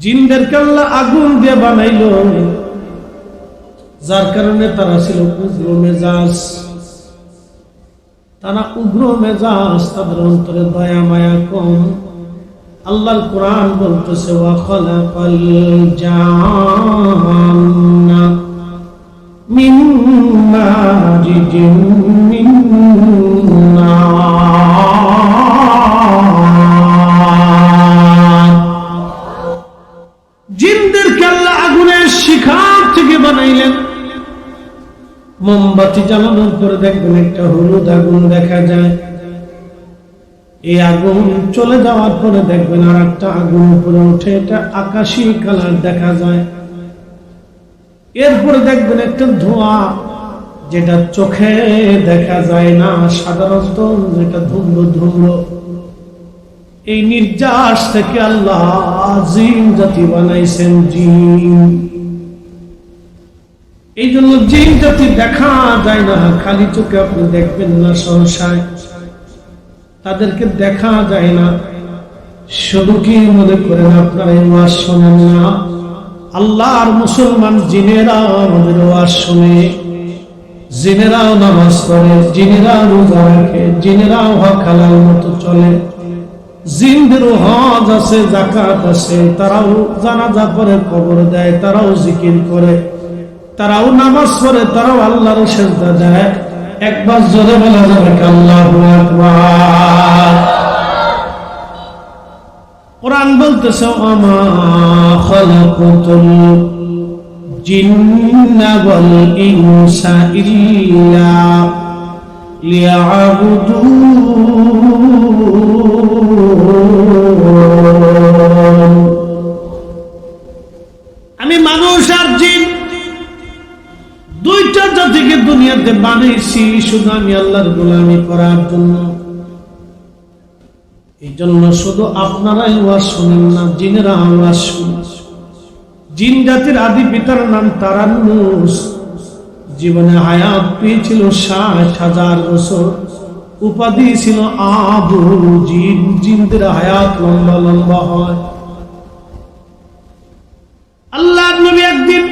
জিনদেরকে আল্লাহ আগুন দিয়ে বানাইল, যার কারণে তারা ছিল উগ্র মেজাজ। তারা উগ্র মেজাজ, তাদের অন্তরে দয়া মায়া কম। আল্লাহর কোরআন বলতেছে ওয়া খালাকাল জান্না মিন মারিজিন মিন নার। জিনদেরকে আল্লাহ আগুনের শিখার থেকে বানাইলেন। মোমবাতি জ্বালানোর পরে দেখবেন একটা হলুদ আগুন দেখা যায়। এই আগুন চলে যাওয়ার পরে দেখবেন আর একটা আগুন উপরে উঠে, এটা আকাশী কালার দেখা যায়। এরপরে দেখবেন একটা ধোঁয়া, যেটা চোখে দেখা যায় না সাধারণত, যেটা ধুমরো ধুমরো। এই নির্যাস থেকে আল্লাহ জিন জাতি বানাইছেন। জিন, এই জন্য জিন জাতি দেখা যায় না, খালি চোখে আপনি দেখবেন না সহসায়, তাদেরকে দেখা যায় না। শুধু কি মনে করেন আপনারা এই ওয়াজ শোনেন না? আল্লাহর মুসলমান জিনেরাও আমাদের ওয়াজ শোনে, জিনেরাও নামাজ পড়ে, জিনেরাও রোজা রাখে, জিনেরাও হক হালাল মতো চলে। জিনদেরও হজ আছে, যাকাত আছে, তারাও জানাজা পড়ে, কবর দেয়, তারাও জিকির করে, তারাও নামাজ পড়ে, তারাও আল্লাহর সিজদা দেয়। একবার জোরে বলা যাবে আল্লাহু আকবার। কোরআন বলতেছে ওমা খালাকাতুল জিন্না ওয়াল ইনসা ইল্লা লিয়াবুদুন। আমি মানুষ আর জিন দুইটা জাতিকে দুনিয়াতে বানাইছি শুধু আমি আল্লাহর গোলামি করার জন্য। এই জন্য শুধু আপনারাই ওয়াজ শুনেন না, জিনেরা ওয়াজ শুনে। জিন জাতির আদি পিতার নাম তারান্নুস। জীবনে হায়াত পেয়েছিল ৬০,০০০ বছর। উপাধি ছিল আবু জিন। জিনদের হায়াত লম্বা লম্বা হয়। আল্লাহর নবী একদিন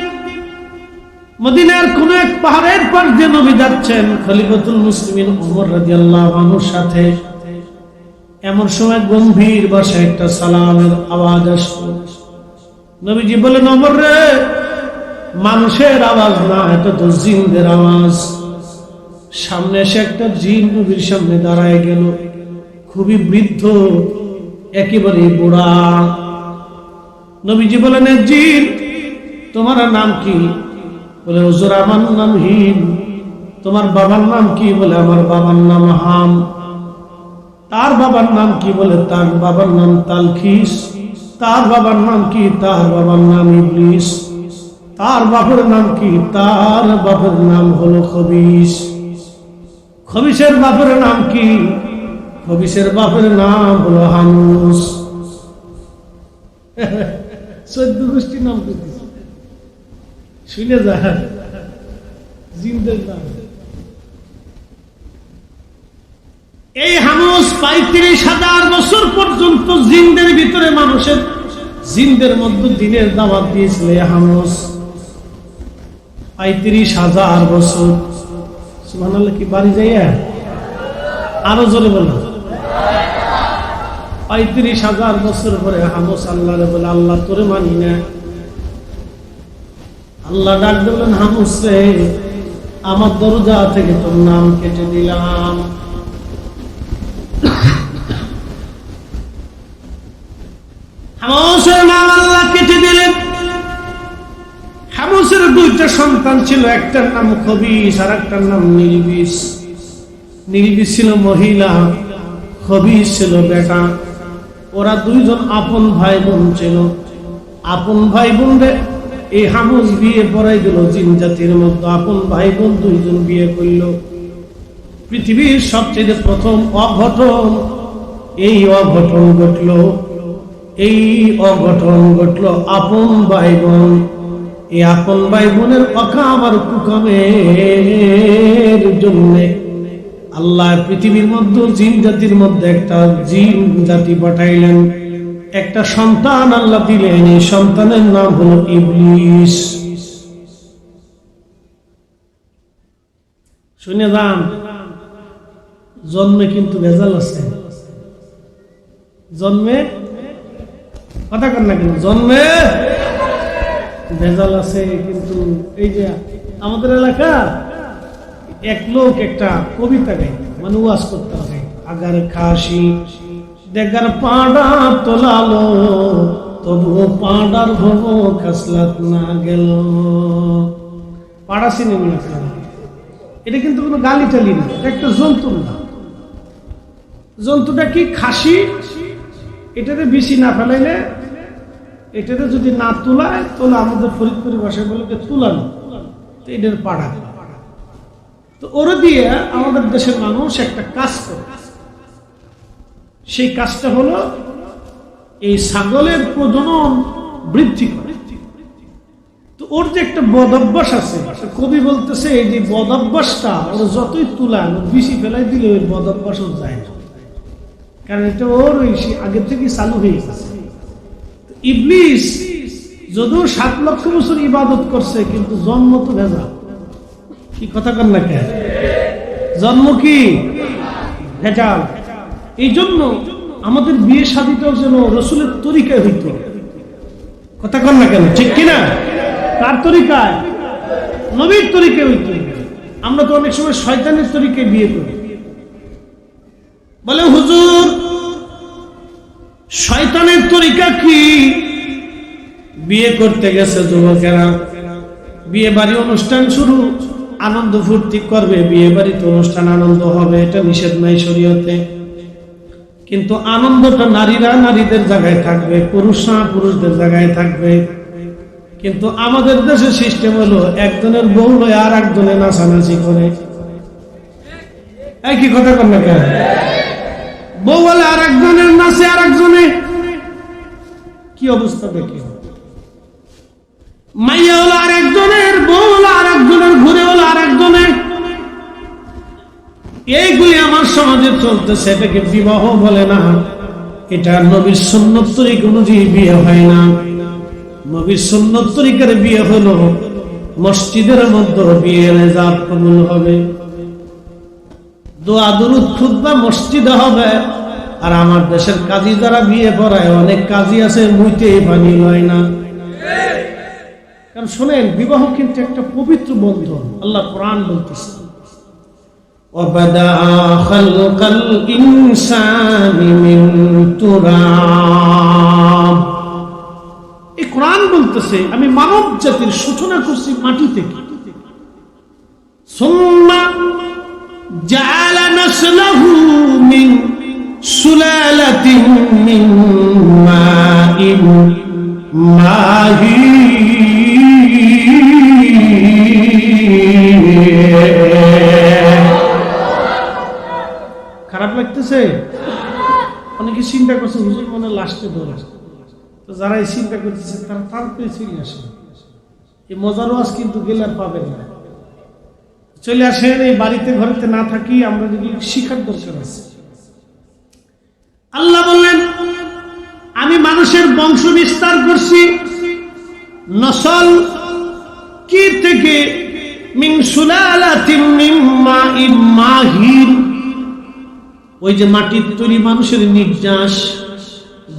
মদিনার কোন এক পাহাড়ের পাশ দিয়ে নবী যাচ্ছেন খলিফাতুল মুসলিমিন ওমর রাদিয়াল্লাহু আনহুর সাথে। এমন সময় গম্ভীর ভাষায় একটা সালামের আওয়াজ আসলো। নবীজি বলেন, ওমর রে, মানুষের আওয়াজ না, এটা তো জিনদের আওয়াজ। সামনে এসে একটা জিন নবীর সামনে দাঁড়ায় গেল। খুবই বৃদ্ধ, একেবারে বুড়া। নবীজি বলেন, জিন, তোমার নাম কি? বলে, হুজুর আমার নাম হিম। তোমার বাবার নাম কি? বলে, আমার বাবার নাম হাম। তার বাবার নাম কি? বলে, তার বাবার নাম তালখিস। তার বাবার নাম কি? তার বাবার নাম ইবলিস। তার বাপের নাম কি? তার বাপের নাম হলো খবিস। খবিসের বাপের নাম কি? খবিসের বাপের নাম হলো হামুস। 14 গোষ্ঠীর নাম করতেছে, শুনে যা জিনদের নাম। এই হামুস ৩৫,০০০ বছর পর্যন্ত জিনদের ভিতরে মানুষের, জিনদের মধ্যে দিনের দাওয়াত দিয়েছিল। হামুস ৩৫,০০০ বছর। সুবহানাল্লাহ। কি বাড়ি যাইয়া আরো জোরে বলো। ৩৫,০০০ বছর পরে হামুস আল্লাহরে বলে, আল্লাহ তোরে মানি না। আল্লাহ ডাক দিলেন, হামুস রে, আমার দরজা থেকে তোর নাম কেটে দিলাম। হামুসের নাম আল্লাহ কেটে দিলেন। হামুসের 2টা সন্তান ছিল, একটার নাম খবিস আর একটার নাম নিলবিস। নিলবিস ছিল মহিলা, খবিস ছিল বেটা। ওরা 2জন আপন ভাই বোন ছিল। আপন ভাই বোন রে এই হামুস বিয়ে পড়াই দিল। জিন জাতির মধ্যে আপন ভাই বোন 2জন বিয়ে করল। পৃথিবীর সবচেয়ে প্রথম অঘটন, এই অঘটন ঘটল। এই অঘটন ঘটল আপন ভাই বোন। এই আপন ভাই বোনের অকাম আর কুকামের জন্য আল্লাহ পৃথিবীর মধ্যে জিন জাতির মধ্যে একটা জিন জাতি পাঠাইলেন। একটা সন্তান আল্লাহ দিলেন, এই সন্তানের নাম হলো ইবলিস। শুনে যান, জন্মে কিন্তু ভেজাল আছে। জন্মে কথা কর না কেন, জন্মে ভেজাল আছে। কিন্তু এই যে আমাদের এলাকা এক লোক একটা কবিতা গাই, মানে ওয়াজ করতে হবে, আগার খাসি দেখার পাড়া তোলালো, তবুও পাড়ার ভব খাসলাত না গেল। পাড়া চিনে নিয়ে, এটা কিন্তু কোনো গালি টালি না, এটা একটা জন্তুর না। জন্তুটা কি? খাসি। এটাতে বেশি না ফেলাইলে, এটাতে যদি না তোলায়, তোলা আমাদের ফরিদপুরের ভাষায় বলে তুলানো, তো এটার পাড়া। তো ওরা দিয়ে আমাদের দেশের মানুষ একটা কাজ করে, সেই কাজটা হলো এই ছাগলের প্রজনন বৃদ্ধি করে। তো ওর যে একটা বদ অভ্যাস আছে, কবি বলতেছে এই যে বদ অভ্যাসটা ওর যতই তুলায়, বেশি ফেলাই দিলে ওই বদ অভ্যাসও যায় না, কারণ এটা ওর ওই আগে থেকে চালু হয়ে গেছে। ইবলিস যদিও 7 লক্ষ বছর ইবাদত করছে, কিন্তু জন্ম তো ভেজা। কি কথা কর না কেন? জন্ম কি ভেজাল। এই জন্য আমাদের বিয়ে শাদীটাও যেন রসুলের তরিকায় হইত। কথা কর না কেন? ঠিক কিনা? কার তরিকায়? নবীর তরিকায় হইত। আমরা তো অনেক সময় শয়তানের তরিকায় বিয়ে করি। বলে হুজুর শয়তানের তরিকা কি? বিয়ে করতে গেছে যুবকেরা, বিয়ে বাড়ি অনুষ্ঠান শুরু, আনন্দ ফুর্তি করবে, বিয়ে বাড়িতে অনুষ্ঠান আনন্দ হবে, এটা নিষেধ নাই শরীয়তে। কিন্তু আনন্দটা নারীরা নারীদের জায়গায় থাকবে, পুরুষরা পুরুষদের জায়গায় থাকবে। কিন্তু আমাদের দেশে সিস্টেম হলো একজনের বউ লয় আর একজনে নাচানাচি করে। একই কথা কর না কেন? বউ বলে আর একজনের নাচে আর একজনে, কি অবস্থা দেখি। মাইয়া হলো আর একজনের, বউ হলো আর একজনের, ঘুরে হলো আর একজনের। এইগুলি আমার সমাজে চলতেছে, এটাকে বিবাহ বলে না। এটা নবীর সুন্নত তরিকা অনুযায়ী বিয়ে হয় না। নবীর সুন্নত তরিকার বিয়ে হলো মসজিদের মধ্যে বিয়ে, রেজাব কবুল হবে, দোয়া দুরূদ খুতবা মসজিদে হবে। আর আমার দেশের কাজী যারা বিয়ে পড়ায়, অনেক কাজী আছে মুইতে পানি লয় না। কারণ শোনেন, বিবাহ কিন্তু একটা পবিত্র বন্ধন। আল্লাহ কোরআন বলতেছে وَبَدَأَ خَلْقَ الْإِنسَانِ مِنْ تُرَابٍ। এই কোরআন বলতেছে আমি মানব জাতির সূচনা করছি মাটি থেকে। ثُمَّ جَعَلَ نَسْلَهُ مِنْ سُلَالَةٍ مِنْ مَاءٍ مَهِينٍ। খারাপ লাগতেছে? অনেকে চিন্তা করছে হুজুর মনে লাস্টে ধরে। তো যারা এই চিন্তা করতেছে তারা তাড়াতাড়ি চলে আসে। এই মজার ওয়াজ কিন্তু গেলে আর পাবেন না। চলে আসেন, এই বাড়িতে ঘরেতে না থাকি, আমরা যদি শিখার দরকার আছে। আল্লাহ বললেন আমি মানুষের বংশ বিস্তার করছি। নসল কি থেকে? মিন সুলালাতিন মিন মাইন মাহিন। ওই যে মাটির তৈরি মানুষের নির্যাস,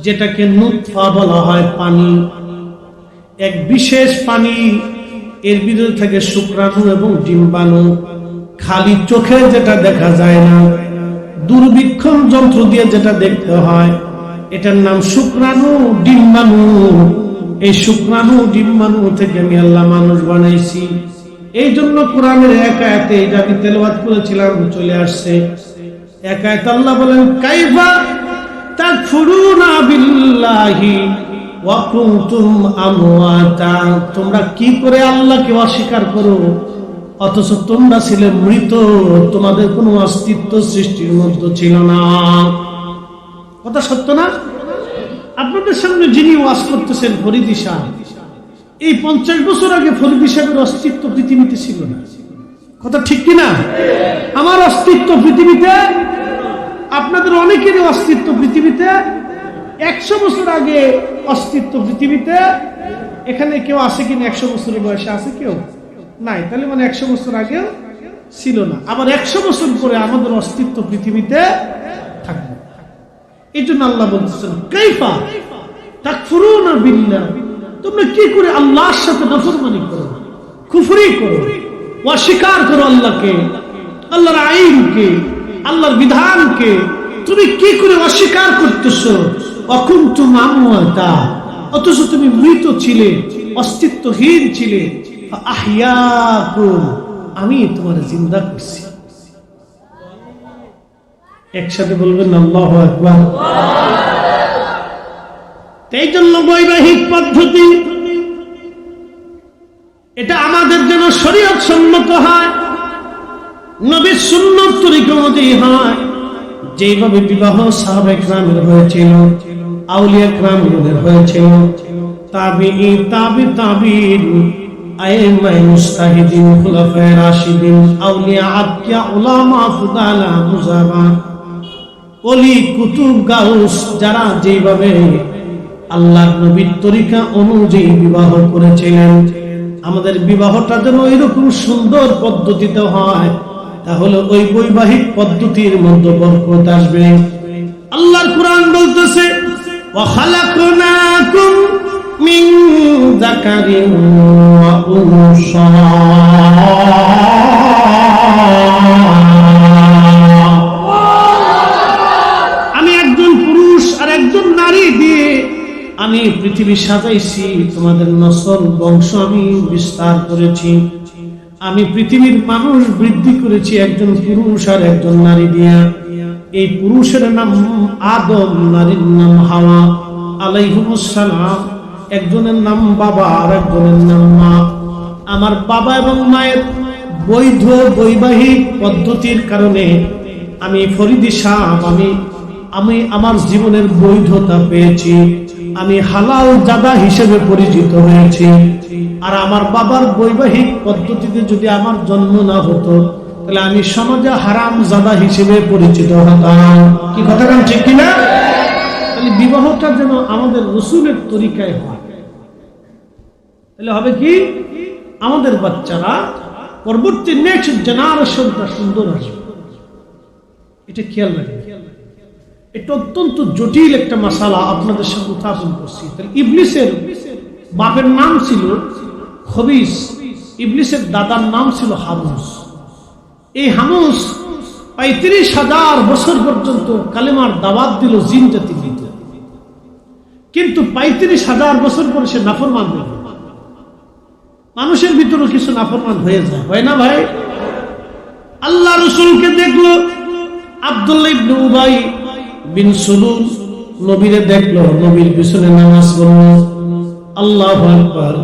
যেটাকে নুতফা বলা হয়, পানি, এক বিশেষ পানি। এর ভিতরে থাকে শুক্রাণু এবং ডিম্বাণু। খালি চোখে যেটা দেখা যায় না, দূরবীক্ষণ যন্ত্র দিয়ে যেটা দেখতে হয়, এটার নাম শুক্রাণু ডিম্বাণু। এই শুক্রাণু ডিম্বাণু থেকে আমি আল্লাহ মানুষ বানাইছি। এই জন্য কোরআনের এক আয়াতে, এটা আমি তেলাওয়াত করেছিলাম, চলে আসছে এক আয়াত। আল্লাহ বলেন কাইফা তাকফুরুনা বিল্লাহি ওয়া কুনতুম আমওয়াতা। তোমরা কি করে আল্লাহকে অস্বীকার করো অথচ তোমরা ছিলে মৃত, তোমাদের কোনো অস্তিত্ব সৃষ্টির মধ্যে ছিল না। কথা সত্য না? আপনাদের সামনে যিনি ওয়াজ করতেছেন ফরিদী সাহেব, এই 50 বছর আগে ফরিদী সাহেবের অস্তিত্ব পৃথিবীতে ছিল না। কথা ঠিক কিনা? আমার অস্তিত্ব পৃথিবীতে, আপনাদের অনেকেরই অস্তিত্ব পৃথিবীতে 100 বছর আগে অস্তিত্ব পৃথিবীতে, এখানে কেউ আছে কিনা 100 বছরের বয়সে আছে কেউ নাই, তাহলে মানে 100 বছর আগেও ছিল না। আবার 100 বছর পরে আমাদের অস্তিত্ব পৃথিবীতে থাকবে। এই জন্য আল্লাহ বলতেছেন কাইফা তাকফুরুনা বিল্লাহ, তোমরা কি করে আল্লাহর সাথে নাফরমানি করো, কুফরি করো, অস্বীকার করো আল্লাহকে, আল্লাহর আইনকে, আল্লাহর বিধানকে তুমি কি করে অস্বীকার করতেছো। অকুনতুম আমওয়াতা, অথচ তুমি মৃত ছিলে, অস্তিত্বহীন ছিলে। আহইয়াকুম, আমি তোমার জিন্দা করছি। একসাথে বলবেন আল্লাহু আকবার। এই জন্য বৈবাহিক পদ্ধতি এটা আমাদের যেন শরীয়ত সম্মত হয়, নবীর সুন্নাত তরিকা অনুযায়ী হয়। যেভাবে বিবাহ সাহাবা ইকরামের হয়েছিল, আউলিয়া ইকরামের হয়েছিল, তাবিঈ, তাবিঈন, আইম্মায়ে মুজতাহিদিন, খুলাফায়ে রাশিদিন, আউলিয়া, আতকিয়া, উলামা, ফুদালা, মুজাবা, ওলি, কুতুব, গাউস, যারা যেভাবে আল্লাহর নবীর তরিকা অনুযায়ী বিবাহ করেছিলেন, আমাদের বিবাহটা যেন এরকম সুন্দর পদ্ধতিতে হয়, তাহলে ওই বৈবাহিক পদ্ধতির মধ্যে বরকত আসবে। আল্লাহর কুরআন বলতেছে ওয়া খালাকনাকুম মিন যাকারিন ওয়া উনসা, আমি একজন পুরুষ আর একজন নারী দিয়ে আমি পৃথিবী সাজাইছি, তোমাদের নসল বংশ আমি বিস্তার করেছি, আমি পৃথিবীর মানুষ বৃদ্ধি করেছি একজন পুরুষ আর একজন নারী দিয়া। এই পুরুষের নাম আদম, নারীর নাম হাওয়া আলাইহিমুস সালাম। একজনের নাম বাবা আর একজনের নাম মা। আমার বাবা এবং মায়ের বৈধ বৈবাহিক পদ্ধতির কারণে আমি ফরিদি সাহেব, আমি আমার জীবনের বৈধতা পেয়েছি, আমি হালাল জাদা হিসেবে পরিচিত হয়েছি। আর আমার বাবার বৈবাহিক পদ্ধতিতে যদি আমার জন্ম না হতো, তাহলে আমি সমাজে হারাম জাদা হিসেবে পরিচিত হতাম। কি কথাটা ঠিক কিনা? তাহলে বিবাহটা যেন আমাদের রাসূলের তরিকায় হয়, তাহলে হবে কি আমাদের বাচ্চারা পরবর্তী নেক্সট জেনারেশনটা সুন্দর আসবে। এটা খেয়াল রাখবেন। এটা অত্যন্ত জটিল একটা মাসালা আপনাদের সামনে উত্থাপন করছি। তাহলে ইবলিসের বাপের নাম ছিল খবিস, ইবলিসের দাদার নাম ছিল হামুস। এই হামুস ৩৫,০০০ বছর পর্যন্ত কালেমার দাওয়াত দিল জিন জাতি দিতে, কিন্তু ৩৫,০০০ বছর পরে সে নাফরমান হয়ে গেল। মানুষের ভিতরে কিছু নাফরমান হয়ে যায়, হয় না ভাই? আল্লাহ রাসূলকে দেখলো আব্দুল্লাহ ইবনে উবাই বিন সুলুল, নবীরে দেখলো, নবীর পিছনে নামাজ পড়লো, আল্লাহু আকবার,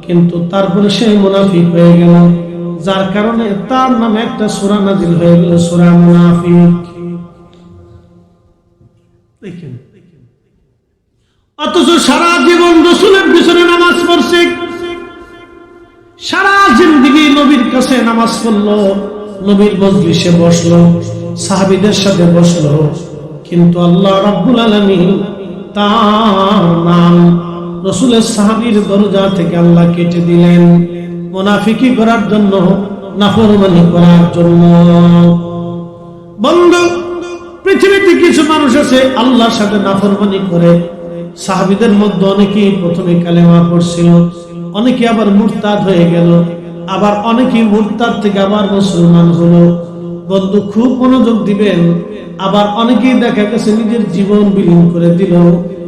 কিন্তু তারপরে সে মুনাফিক হয়ে গেল, যার কারণে তার নামে একটা সূরা নাজিল হয়ে গেল, সূরা মুনাফিক। দেখেন, অথচ সারা জীবন রাসূলের পিছনে নামাজ পড়ছে, সারা জিন্দেগি নবীর কাছে নামাজ পড়লো, নবীর মজলিসে বসলো, সাহাবীদের সাথে বসলো, কিন্তু আল্লাহ রাব্বুল আলামিন তার নাম রাসূলের সাহাবীর দরজা থেকে আল্লাহ কেটে দিলেন, মুনাফিকি করার জন্য, নাফরমানি করার জন্য। বন্ধু, পৃথিবীতে কিছু মানুষ আছে আল্লাহর সাথে নাফরমানি করে। সাহাবীদের মধ্যে অনেকেই প্রথমে কালেমা পড়ছিল, অনেকে আবার মুরতাদ হয়ে গেল, আবার অনেকেই মুরতাদ থেকে আবার মুসলমান হলো। বন্ধু, খুব মনোযোগ দিবেন। আবার অনেকেই দেখা গেছে নিজের জীবন বিলীন করে দিল,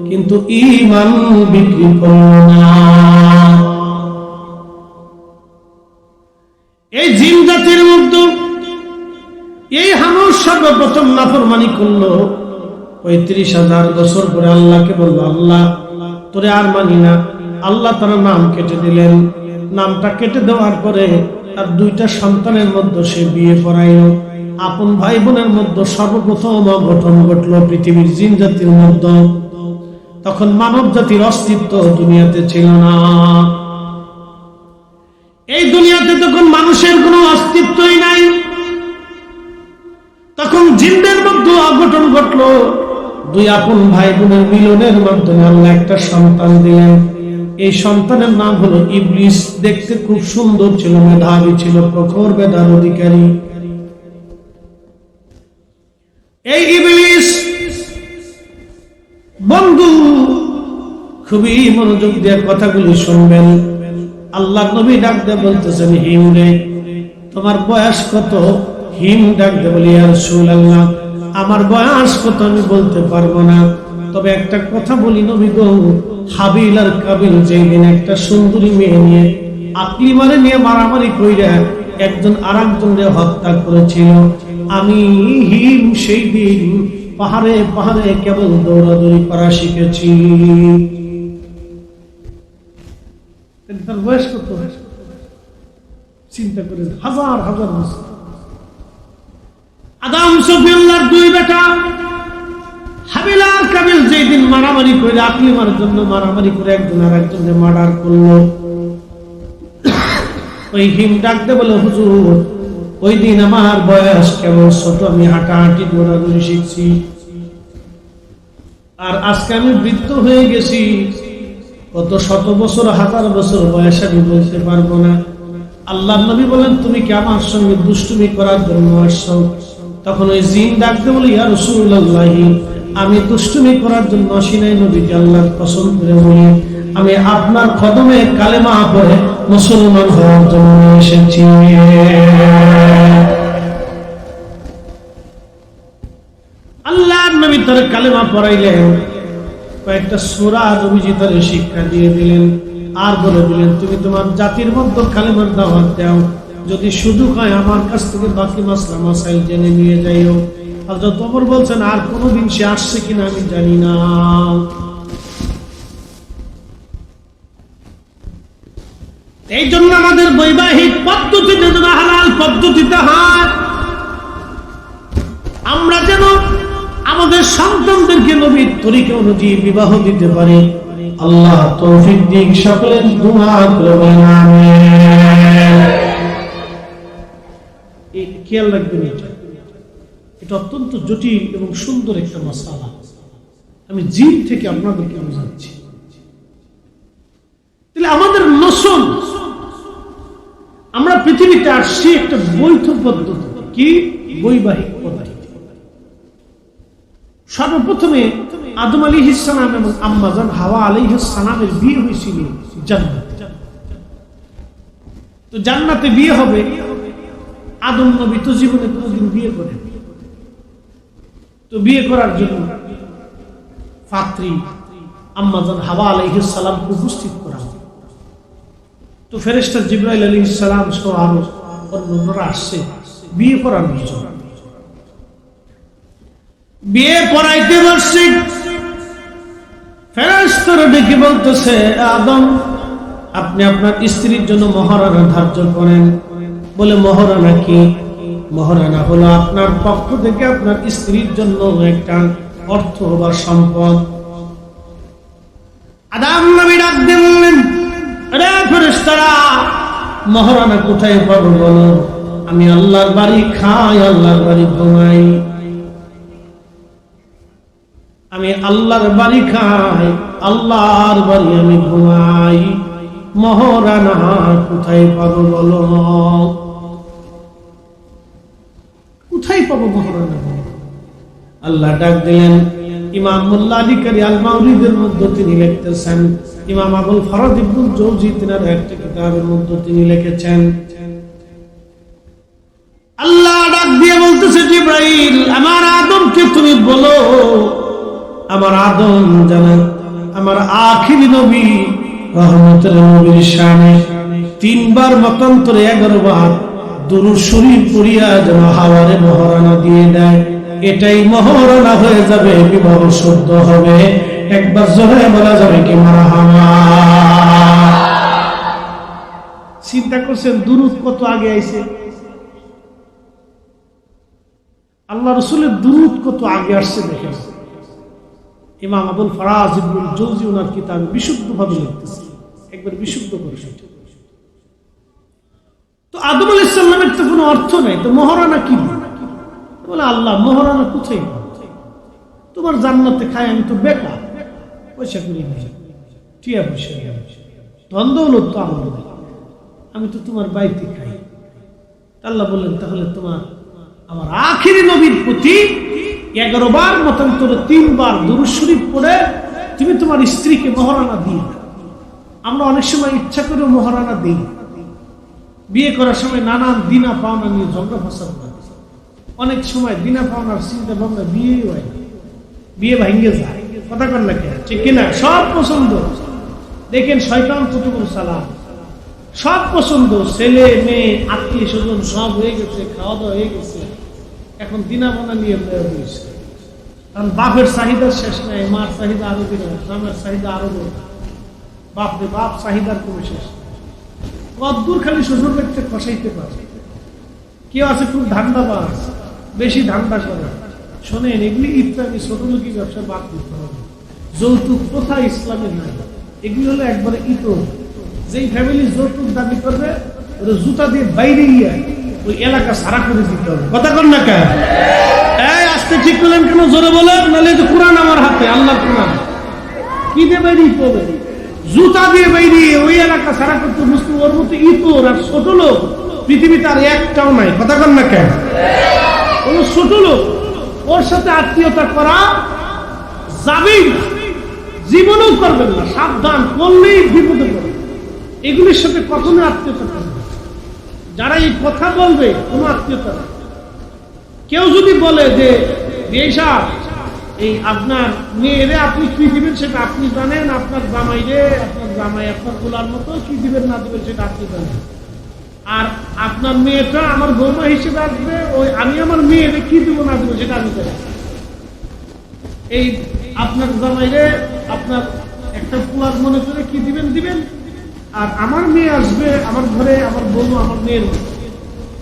কিন্তু ঈমান বিক্রি করল না। এই জিন জাতির মধ্যে এই হামুস সর্বপ্রথম নাফরমানি করলো। ৩৫,০০০ বছর পরে আল্লাহকে বলল, আল্লাহ তোরে আর মানি না। আল্লাহ তার নাম কেটে দিলেন। নামটা কেটে দেওয়ার পরে তার 2টা সন্তানের মধ্যে সে বিয়ে করাইল। আপন ভাই বোনের মধ্যে সর্বপ্রথম অঘটন ঘটল পৃথিবীর জিন জাতির মধ্যে। তখন মানব জাতির অস্তিত্ব দুনিয়াতে ছিল না। এই দুনিয়াতে তখন মানুষের কোনো অস্তিত্বই নাই। তখন জিনদের মধ্যে অঘটন ঘটল। দুই আপন ভাই বোনের মিলনের মাধ্যমে আল্লাহ একটা সন্তান দিলেন। এই সন্তানের নাম হলো ইবলিস। দেখতে খুব সুন্দর ছিল, মেধাবী ছিল, প্রখর মেধার অধিকারী। এই ইবলিস বন্ধু খুবই মনোযোগ দিয়ে কথাগুলি শুনবেন। আল্লাহ নবী ডাক দিয়ে বলতেছেন, হিম রে তোমার বয়স কত? হিম ডাক দিয়ে বলি, ইয়া রাসূলুল্লাহ আমার বয়স কত আমি বলতে পারবো না, তবে একটা কথা বলি নবী গো, হাবিল আর কাবিল যেদিন একটা সুন্দরী মেয়ে নিয়ে আকলি মারে নিয়ে মারামারি কইরা একজন আরেকজনকে হত্যা করেছিল, আমি হিম সেই দিন পাহাড়ে পাহাড়ে কেবল দৌড়াদৌড়ি করা শিখেছি। তার বয়স কত? চিন্তা করে হাজার হাজার বছর। আদম সুফিয়াল্লাহর দুই বেটা হাবিল আর কাবিল যেদিন মারামারি করে আকলি মারার জন্য মারামারি করে একজন আর একজনকে মার্ডার করলো, ওই হিম ডাকতে বলে, হুজুর ওই দিন আমার বয়স কেমন ছোট, আমি হাঁটাহাঁটি দৌড়াদৌড়ি শিখছি, আর আজকে আমি বৃদ্ধ হয়ে গেছি, কত শত বছর হাজার বছর বয়স আমি বলতে পারবো না। আল্লাহ নবী বলেন, তুমি কি আমার সঙ্গে দুষ্টুমি করার জন্য আসছো? তখন ওই জিন ডাকতে বলে, ইয়া রাসূলুল্লাহ আমি দুষ্টুমি করার জন্য আসি নাই নবীজি, আল্লাহর কসম করে বলি আমি আপনার কদমে কালেমা পড়ে মুসলমান হওয়ার জন্য এসেছি। আল্লাহর নবী তার কালেমা পড়াইলেন, কয়েকটা সূরা নবীজি তার শিক্ষা দিয়ে দিলেন, আর বলে দিলেন তুমি তোমার জাতির মধ্যে কালেমার দাওয়াত দাও, যদি সুযোগ হয় আমার কাছ থেকে বাকি মাসলা মাসাইল জেনে নিয়ে যাইও। হযরত ওমর বলছেন, আর কোনদিন সে আসছে কিনা আমি জানি না। এই জন্য আমাদের বৈবাহিক পদ্ধতিতে যেন হালাল পদ্ধতিতে হয়, আমরা যেন আমাদের সন্তানদেরকে নবীর তরিকা অনুযায়ী বিবাহ দিতে পারি। আল্লাহ তৌফিক দিক, সকলের দুআ করবেন আমিন। এই খেয়াল রাখবেন, এটা অত্যন্ত জটিল এবং সুন্দর একটা মাসালা, আমি জিন থেকে আপনাদেরকে বোঝাচ্ছি। তাহলে আমাদের নসল, আমরা পৃথিবীতে আসছি একটা বৈধ পদ্ধতি, কি বৈবাহিক পদ্ধতি। সর্বপ্রথমে আদম আলাইহিস সালাম এবং আম্মা জান হাওয়া আলাইহিস সালামের বিয়ে হয়েছিল জান্নাতে। তো জান্নাতে বিয়ে হবে, আদম নবী তো জীবনে কোনোদিন বিয়ে করেন, তো বিয়ে করার জন্য পাত্রী আম্মা জান হাওয়া আলাইহিস সালামকে উপস্থিত করা। তো ফেরেশতা জিবরাইল আলাইহিস সালাম সহ আরো অন্যরা আসছে বিয়ে করার জন্য। বিয়ে পড়াইতে বসছি, ফেরেশতারা ডেকে বলতেছে, আদম আপনি আপনার স্ত্রীর জন্য মহারানা ধার্য করেন। বলে মহারানা কি? মহারানা হলো আপনার পক্ষ থেকে আপনার স্ত্রীর জন্য একটা অর্থ বা সম্পদ। আদম নবী ডাক দিয়ে বললেন, আরে ফেরেশতারা মহারানা কোথায় পাবো বলো? আমি আল্লাহর বাড়ি খাই, আল্লাহর বাড়ি ঘুমাই, আমি আল্লাহর বাড়ি খাই, আল্লাহর বাড়ি আমি ঘুমাই, মহারানা কোথায় পাবো বলো? কোথায় পাবো মহারানা? আল্লাহ ডাক দিলেন। ইমাম মোল্লা আলী কারি আল মাউরিদের মধ্যে তিনি লিখতেছেন, ইমাম আবুল ফরাদ ইবনুল জৌজি তিনার একটা কিতাবের মধ্যে তিনি লিখেছেন, আল্লাহ ডাক দিয়ে বলতেছে, জিবরাইল আমার আদমকে তুমি বলো, আমার আদম জানেন আমার আখিরি নবী রহমতের নবীর শানে 3 বার মতান্তরে 11 বার দুরূদ শরীফ পড়িয়া যেন হাওয়ারে মহারানা দিয়ে দেয়, এটাই মহারানা হয়ে যাবে, বিবাহ শুদ্ধ হবে। একবার জোরে বলা যাবে কি মারহাবা? চিন্তা করছেন দুরূদ কত আগে আইছে, আল্লাহ রাসূলের দুরূদ কত আগে আসছে দেখেন। ইমাম আবুল ফরাজ ইবনুল জৌজি ওনার কিতাবে বিশুদ্ধভাবে লিখতেছে, একবার বিশুদ্ধ করে। তো আদম আলাইহিস সালামের তো কোনো অর্থ নাই, তো মহারানা কি বলে? আল্লাহ মহারানা কোথায়? তোমার জান্নাতে খাই, আমি তো বেকার, পয়সা করি নেই, টিয়া পয়সা ধন দৌলত তো আমার নেই, আমি তো তোমার বাড়িতে খাই। আল্লাহ বললেন তাহলে তোমার আমার আখিরি নবীর প্রতি 11 বার মতান্তরে 3 বার দুরূদ শরীফ পড়ে তুমি তোমার স্ত্রীকে মহারানা দিও। আমরা অনেক সময় ইচ্ছা করে মহারানা দিই, বিয়ে করার সময় নানান দিনা পাওনা নিয়ে ঝগড়া ফসাদ করে, অনেক সময় দিনা পাওনার চিন্তা ভাবনা বিয়ে হয় না, বিয়ে ভাঙ্গে যায়, কথা কর না কেন, ঠিক কিনা? সব পছন্দ, দেখেন শয়তান কত বড় সালাম, সব পছন্দ, ছেলে মেয়ে আত্মীয় স্বজন সব হয়ে গেছে, খাওয়া দাওয়া হয়ে গেছে, এখন দিনা পাওনা নিয়ে বসে। কারণ বাপের চাহিদার শেষ নাই, মার চাহিদা আরো দিন, জামের চাহিদা আরো দিন, বাপরে বাপ চাহিদার কোনো শেষ নাই। কদ্দূর খালি শ্বশুর বাড়িতে খসাইতে পারে। কেউ আছে খুব ধান্দাবাজ, বেশি ধান্দা করে, শোনেন এগুলি ইসলামী ছোটলোকি ব্যবসা বাদ দিতে হবে। যৌতুক প্রথা ইসলামের নাই, এগুলি হলো একবারে ইতর। যেই ফ্যামিলি যৌতুক দাবি করবে ওরা জুতা দিয়ে বাইরে গিয়ে ওই এলাকা সারা করে দিতে হবে, কথা কর না কেন? এই আজকে ঠিক করলেন কেন? জোরে বলেন, নাহলে তো কোরআন আমার হাতে, আল্লাহর কোরআন। কি দিয়ে বাইরে করবে? জুতা দিয়ে বাইরে ওই এলাকা সারা করতে বুঝতে, ওর মতো ইতর আর ছোট লোক পৃথিবীতে আর একটাও নাই, কথা কর না কেন? ও ছোট লোক, ওর সাথে আত্মীয়তা করা যাবেই না, জীবনেও করবেন না, সাবধান, করলেই বিপদে পড়বে। এগুলির সাথে কখনো আত্মীয়তা করবে না। যারা এই কথা বলবে কোনো আত্মীয়তা না। কেউ যদি বলে যে এই আপনার মেয়েরে আপনি কি দিবেন সেটা আপনি জানেন, আপনার জামাইরে, আপনার জামাই আপনার গোলার মতো কি দিবেন না দিবেন সেটা আপনি জানেন, আর আপনার মেয়েটা আমার বৌমা হিসেবে আসবে, ওই আমি আমার মেয়েরে কি দিব না দিব সেটা আমি জানি। এই আপনার জামাইরে আপনার একটা পোলার মনে করে কি দিবেন দিবেন, আর আমার মেয়ে আসবে আমার ঘরে, আমার বৌমা আমার মেয়ের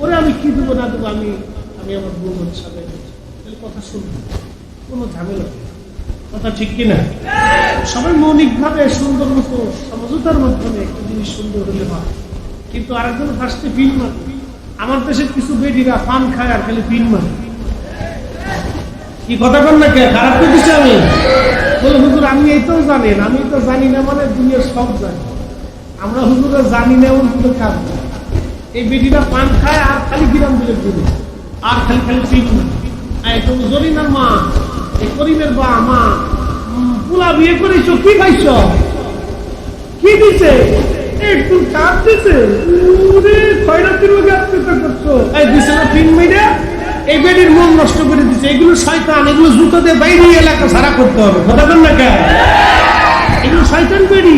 ওরে আমি কি দেবো না দেবো আমি আমার বৌমার সাথে কথা শুনবো, কোনো ঝামেলা নেই, কথা ঠিক কিনা? সবাই মৌলিক ভাবে সুন্দর মতো সমঝোতার মাধ্যমে একটা জিনিস সুন্দর হলে হয়, কিন্তু আরেকজন ফার্স্টে পিন মারে। আমার দেশের কিছু বেটিরা পান খায় আর খালি পিন মারে। কি কথা বল না কে? খারাপ করে দিচ্ছি আমি? বলে হুজুর আমি এইটাও জানেন, আমি তো জানি না মানে দুনিয়ার সব জানি, আমরা হুজুরা জানি না এমন কোনো কাজ না। এই বেটিরা পান খায় আর খালি বিরাম দিলে দিলে আর খালি খালি পিন মারে। জরিনার মা, এই করিমের বা মা, পোলা বিয়ে করেছ, কি খাইছ, কি দিছে, একটু কাপ দিছে, খয়রাতির লোকে আত্মীয়তা করছো, এই দিছে না পিন মেরে, এই বেটির মন নষ্ট করে দিছে। এগুলো শয়তান, এগুলো জুতো দিয়ে বাইরে এলাকা সারা করতে হবে, কথা বল না কেন? এগুলো শয়তান বেটি।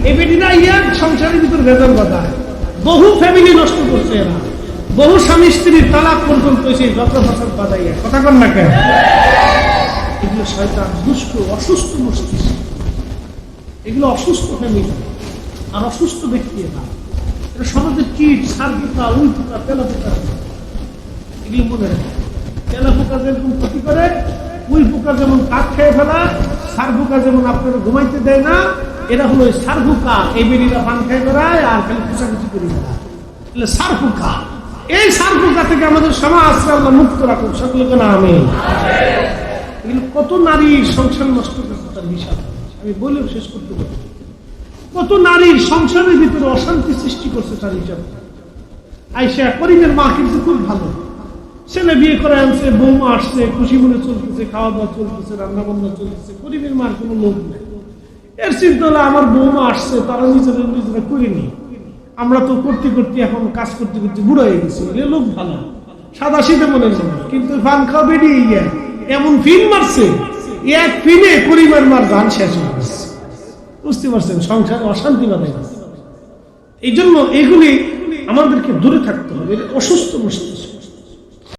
এই বেটিরা ইয়ার সংসারের ভিতর ভেতর কথা, বহু ফ্যামিলি নষ্ট করছে এরা, বহু স্বামী স্ত্রীর তালাক পর্যন্ত সেই যত ফসল বাজাইয়া, কথা কন না কেন? এগুলো শয়তান, দুষ্ট, অসুস্থ মস্তিষ্ক, এগুলো অসুস্থ ফ্যামিলি আর অসুস্থ ব্যক্তি। এটা সমাজের কীট, সার পোকা, উই পোকা, তেলা পোকা, এগুলো মনে রাখে। তেলা পোকা যেরকম ক্ষতি করে, উই পোকা যেমন কাঠ খেয়ে ফেলা, সার পোকা যেমন আপনারা ঘুমাইতে দেয় না, এরা হলো সার পোকা। এই বেরিরা পান খেয়ে বেড়ায় আর খালি কুচাকুচি করে বেড়ায়, এগুলো সার পোকা। এই সার পোকা থেকে আমাদের সমাজ আল্লাহ মুক্ত রাখুন, সকলকে না আমিন। এগুলো কত নারীর সংসার নষ্ট করছে তার হিসাব আমি বলেও শেষ করতে পারি। কত নারীর সংসারের ভিতরে অশান্তি সৃষ্টি করছে তার হিসাব। আইসা করিমের মা কিন্তু খুব ভালো, ছেলে বিয়ে করে আনছে, বৌমা আসছে, খুশি মনে চলতেছে, খাওয়া দাওয়া চলতেছে, রান্না বান্না চলতেছে, করিমের মার কোনো লোক নেই। এর চিন্তা হলো আমার বৌমা আসছে, তারা নিজেরা করিনি, আমরা তো করতে করতে এখন কাজ করতে করতে বুড়ো হয়ে গেছি, লোক ভালো, সাদা শীতে মনে হয়, কিন্তু ফান খাওয়া বেরিয়ে গিয়ে এমন ফিন মারছে, এক ফিনে করিমের মার গান শেষ হয়ে গেছে। বুঝতে পারছেন? সংসারে অশান্তি বাঁধে গেছে। এই জন্য এগুলি আমাদেরকে দূরে থাকতে হবে, অসুস্থ মস্তিষ্ক।